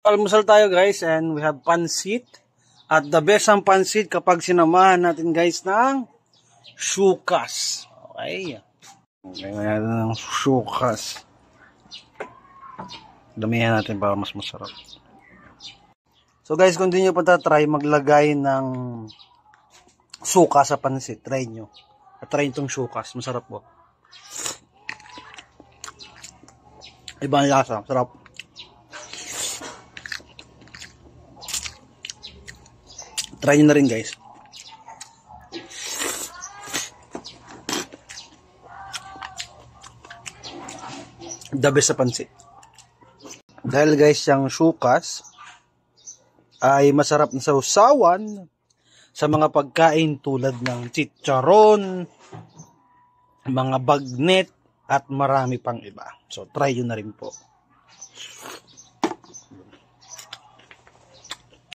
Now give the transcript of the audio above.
Almusal tayo guys and we have pansit. At the best ang pansit kapag sinamahan natin guys ng syukas. Okay. Okay, ngayon ng syukas. Damihan natin para mas masarap. So guys, kung di nyo pa try maglagay ng suka sa pansit, try nyo. At try itong syukas. Masarap po. Ibang lasa. Sarap. Try nyo na rin guys. The best sa pansit. Dahil guys yung syukas ay masarap na sausawan sa mga pagkain tulad ng chicharon, mga bagnet at marami pang iba. So try nyo na rin po.